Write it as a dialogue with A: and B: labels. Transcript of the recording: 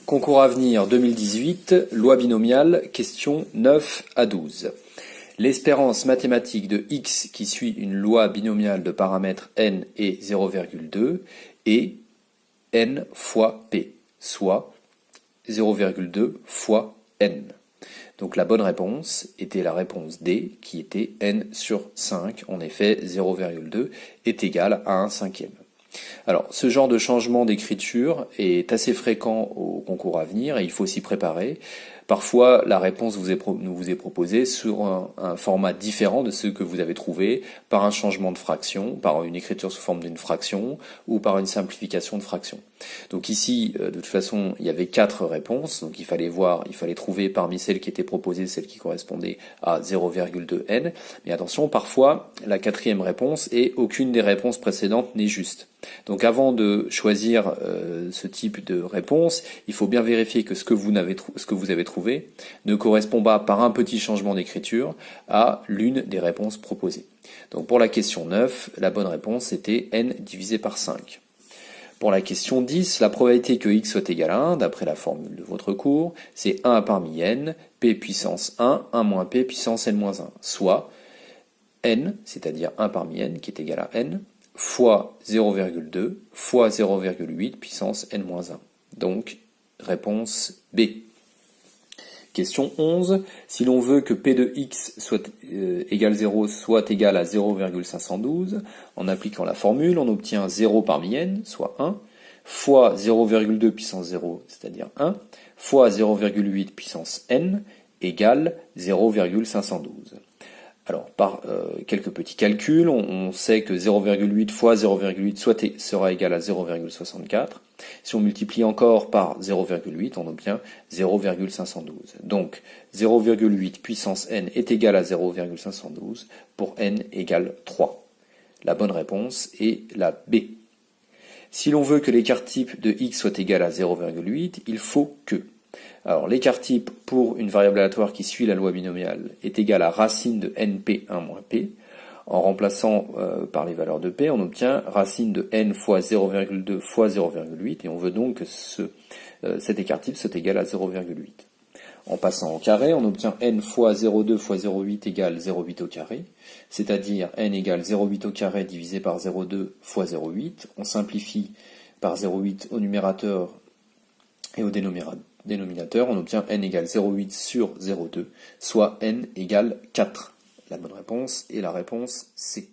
A: Concours à venir 2018, loi binomiale, questions 9 à 12. L'espérance mathématique de x qui suit une loi binomiale de paramètres n et 0,2 est n fois p, soit 0,2 fois n. Donc la bonne réponse était la réponse D, qui était n sur 5. En effet, 0,2 est égal à 1 cinquième. Alors, ce genre de changement d'écriture est assez fréquent au concours à venir et il faut s'y préparer. Parfois, la réponse vous est proposée sur un format différent de ce que vous avez trouvé, par un changement de fraction, par une écriture sous forme d'une fraction ou par une simplification de fraction. Donc ici, de toute façon, il y avait 4 réponses, donc il fallait trouver parmi celles qui étaient proposées, celle qui correspondait à 0,2n. Mais attention, parfois, la 4e réponse et aucune des réponses précédentes n'est juste. Donc avant de choisir ce type de réponse, il faut bien vérifier que ce que vous avez trouvé ne correspond pas par un petit changement d'écriture à l'une des réponses proposées. Donc pour la question 9, la bonne réponse était n divisé par 5. Pour la question 10, la probabilité que x soit égal à 1, d'après la formule de votre cours, c'est 1 parmi n, p puissance 1, 1 moins p puissance n moins 1, soit n, c'est-à-dire 1 parmi n, qui est égal à n, fois 0,2 fois 0,8 puissance n-1. Donc, réponse B. Question 11. Si l'on veut que p de x soit égal 0 soit égal à 0,512, en appliquant la formule, on obtient 0 parmi n, soit 1, fois 0,2 puissance 0, c'est-à-dire 1, fois 0,8 puissance n, égale 0,512. Alors, par quelques petits calculs, on sait que 0,8 fois 0,8 sera égal à 0,64. Si on multiplie encore par 0,8, on obtient 0,512. Donc, 0,8 puissance n est égal à 0,512 pour n égale 3. La bonne réponse est la B. Si l'on veut que l'écart type de x soit égal à 0,8, il faut que... Alors, l'écart type pour une variable aléatoire qui suit la loi binomiale est égal à racine de np1 moins p. En remplaçant par les valeurs de p, on obtient racine de n fois 0,2 fois 0,8 et on veut donc que cet écart type soit égal à 0,8. En passant au carré, on obtient n fois 0,2 fois 0,8 égale 0,8 au carré, c'est-à-dire n égale 0,8 au carré divisé par 0,2 fois 0,8. On simplifie par 0,8 au numérateur et au dénominateur, on obtient n égale 0,8 sur 0,2, soit n égale 4. La bonne réponse est la réponse C.